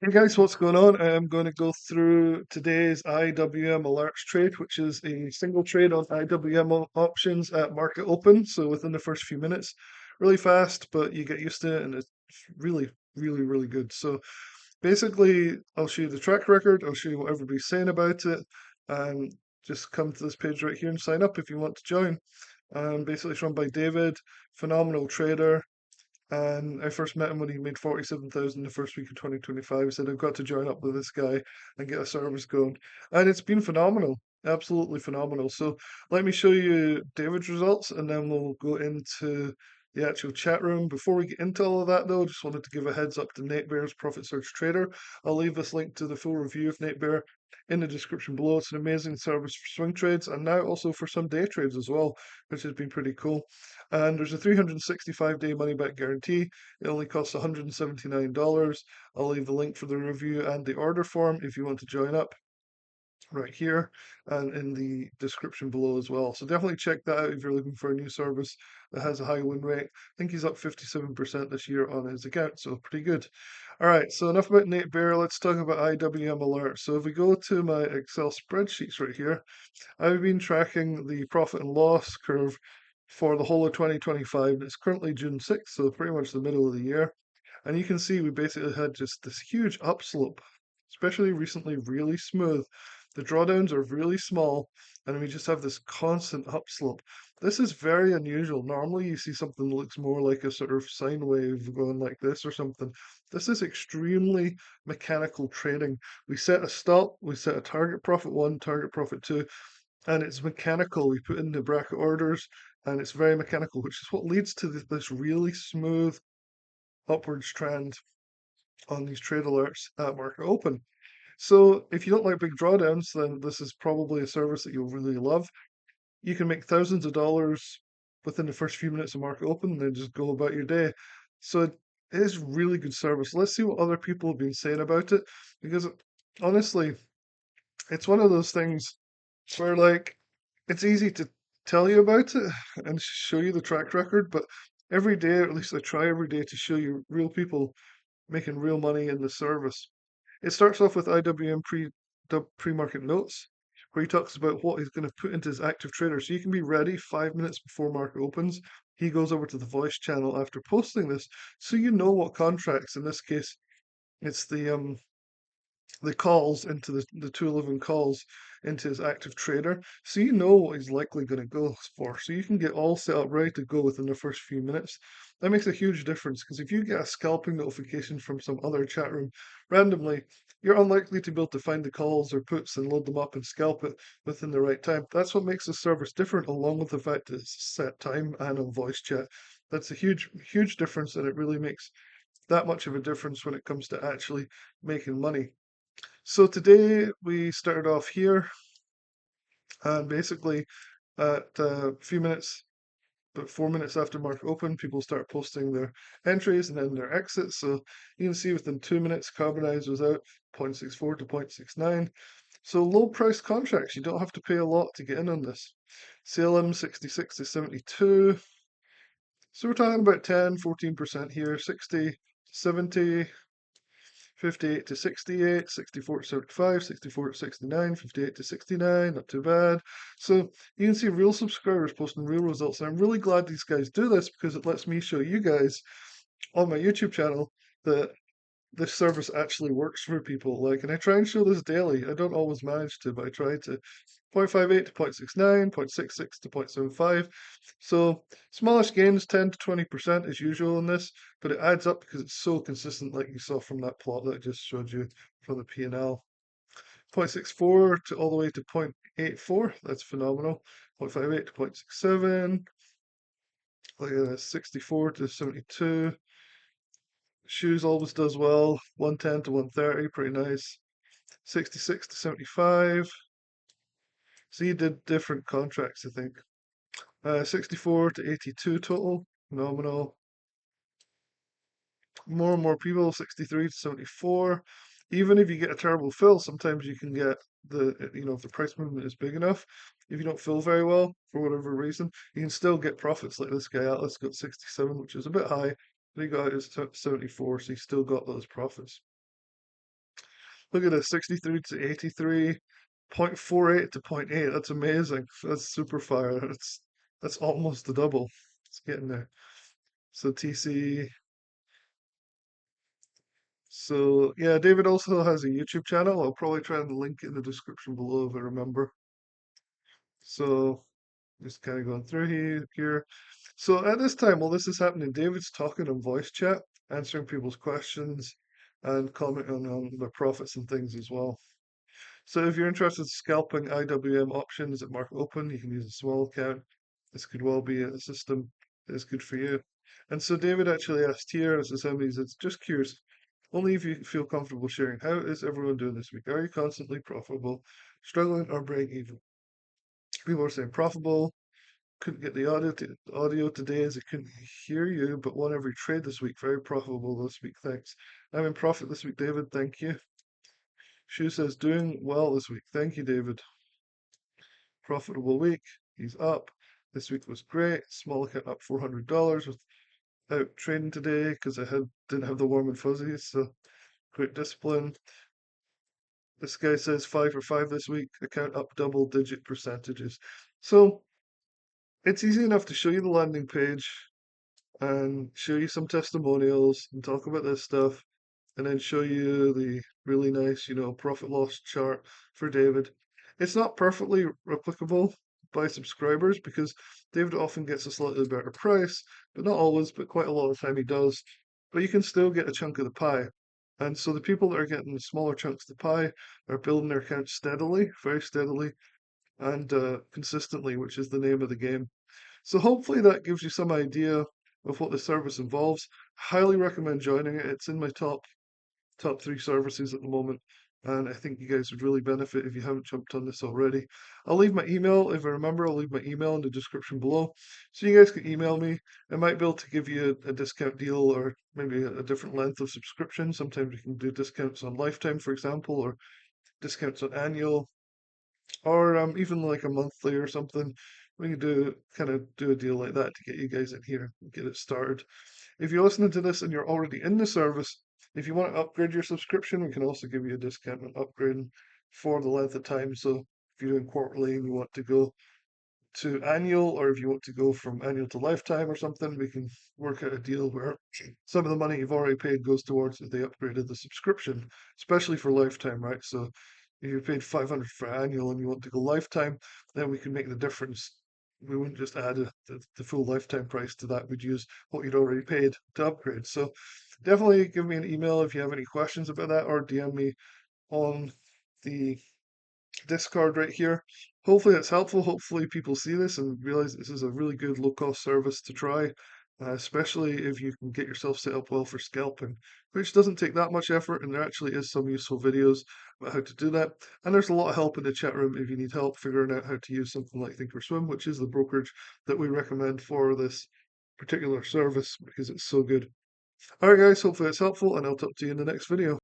Hey guys, what's going on? I'm going to go through today's IWM alerts trade, which is a single trade on IWM options at market open. So within the first few minutes, really fast, but you get used to it and it's really good. So basically, I'll show you the track record, I'll show you what everybody's saying about it, and just come to this page right here and sign up if you want to join. Basically, it's run by David, phenomenal trader. And I first met him when he made 47,000 the first week of 2025. He said, I've got to join up with this guy and get a service going. And it's been phenomenal, absolutely phenomenal. So let me show you David's results and then we'll go into the actual chat room. Before we get into all of that, though, just wanted to give a heads up to Nate Bear's Profit Search Trader. I'll leave this link to the full review of Nate Bear in the description below. It's an amazing service for swing trades and now also for some day trades as well, which has been pretty cool. And there's a 365-day money back guarantee. It only costs $179. I'll leave the link for the review and the order form if you want to join up right here and in the description below as well. So definitely check that out if you're looking for a new service that has a high win rate. I think he's up 57% this year on his account, so pretty good. All right, so enough about Nate Bear. Let's talk about IWM alerts. So if we go to my Excel spreadsheets right here, I've been tracking the profit and loss curve for the whole of 2025, and it's currently June 6th, so pretty much the middle of the year. And you can see we basically had just this huge upslope, especially recently, really smooth. The drawdowns are really small, and we just have this constant upslope. This is very unusual. Normally, you see something that looks more like a sort of sine wave going like this or something. This is extremely mechanical trading. We set a stop, we set a target profit one, target profit two, and it's mechanical. We put in the bracket orders, and it's very mechanical, which is what leads to this really smooth upwards trend on these trade alerts at market open. So if you don't like big drawdowns, then this is probably a service that you'll really love. You can make thousands of dollars within the first few minutes of market open and then just go about your day. So it is really good service. Let's see what other people have been saying about it, because honestly, it's one of those things where like it's easy to tell you about it and show you the track record, but every day, or at least I try every day to show you real people making real money in the service. It starts off with IWM pre-market notes, where he talks about what he's going to put into his active trader. So you can be ready 5 minutes before market opens. He goes over to the voice channel after posting this, so you know what contracts. In this case, it's the calls into the 211 calls into his active trader, so you know what he's likely going to go for. So you can get all set up ready to go within the first few minutes. That makes a huge difference because if you get a scalping notification from some other chat room randomly, you're unlikely to be able to find the calls or puts and load them up and scalp it within the right time. That's what makes the service different, along with the fact that it's set time and on voice chat. That's a huge difference, and it really makes that much of a difference when it comes to actually making money. So today we started off here, and basically at a few minutes, but 4 minutes after market open, people start posting their entries and then their exits. So you can see within 2 minutes, Carbonize was out 0.64 to 0.69. So low price contracts, you don't have to pay a lot to get in on this. CLM 66 to 72. So we're talking about 10-14% here, 60 to 70. 58 to 68, 64 to 75, 64 to 69, 58 to 69, not too bad. So you can see real subscribers posting real results. And I'm really glad these guys do this because it lets me show you guys on my YouTube channel that this service actually works for people. Like, and I try and show this daily. I don't always manage to, but I try to. 0.58 to 0.69, 0.66 to 0.75. So smallish gains, 10 to 20% as usual in this, but it adds up because it's so consistent, like you saw from that plot that I just showed you for the P&L. 0.64 to all the way to 0.84, that's phenomenal. 0.58 to 0.67, look at this, 64 to 72. Shoes always does well, 110 to 130, pretty nice. 66 to 75. So you did different contracts, I think. 64 to 82 total, phenomenal. More and more people, 63 to 74. Even if you get a terrible fill, sometimes you can get if the price movement is big enough, if you don't fill very well for whatever reason, you can still get profits like this guy Atlas got 67, which is a bit high, but he got his 74, so he still got those profits. Look at this, 63 to 83, 0.48 to point 0.8. That's amazing. That's super fire. That's almost the double. It's getting there. So TC. So yeah, David also has a YouTube channel. I'll probably try and link it in the description below if I remember. So just kind of going through here. So at this time, while this is happening, David's talking on voice chat, answering people's questions, and commenting on their profits and things as well. So if you're interested in scalping IWM options at market open, you can use a small account. This could well be a system that is good for you. And so David actually asked here, this is how many, it's just curious, only if you feel comfortable sharing. How is everyone doing this week? Are you constantly profitable, struggling, or break even? People are saying profitable, couldn't get the audio today as I couldn't hear you, but won every trade this week. Very profitable this week. Thanks. I'm in profit this week, David. Thank you. Shu says doing well this week. Thank you, David. Profitable week. He's up. This week was great. Small account up $400 without trading today because I didn't have the warm and fuzzies. So great discipline. This guy says 5 for 5 this week. Account up double-digit percentages. So it's easy enough to show you the landing page and show you some testimonials and talk about this stuff and then show you the really nice, profit loss chart for David. It's not perfectly replicable by subscribers because David often gets a slightly better price, but not always, but quite a lot of the time he does. But you can still get a chunk of the pie. And so the people that are getting the smaller chunks of the pie are building their accounts steadily, very steadily, and consistently, which is the name of the game. So hopefully that gives you some idea of what the service involves. Highly recommend joining it. It's in my top 3 services at the moment, and I think you guys would really benefit if you haven't jumped on this already. I'll leave my email if I remember. I'll leave my email in the description below, so you guys can email me. I might be able to give you a discount deal or maybe a different length of subscription. Sometimes we can do discounts on lifetime, for example, or discounts on annual or even like a monthly or something. We can do a deal like that to get you guys in here and get it started. If you're listening to this and you're already in the service, if you want to upgrade your subscription, we can also give you a discount on upgrading for the length of time. So if you're doing quarterly and you want to go to annual, or if you want to go from annual to lifetime or something, we can work out a deal where some of the money you've already paid goes towards if they upgraded the subscription, especially for lifetime, right? So if you paid 500 for annual and you want to go lifetime, then we can make the difference. We wouldn't just add the full lifetime price to that. We'd use what you'd already paid to upgrade. So definitely give me an email if you have any questions about that, or DM me on the Discord right here. Hopefully that's helpful. Hopefully people see this and realize this is a really good low cost service to try, especially if you can get yourself set up well for scalping, which doesn't take that much effort, and there actually is some useful videos about how to do that. And there's a lot of help in the chat room if you need help figuring out how to use something like Thinkorswim, which is the brokerage that we recommend for this particular service because it's so good. Alright guys, hopefully it's helpful and I'll talk to you in the next video.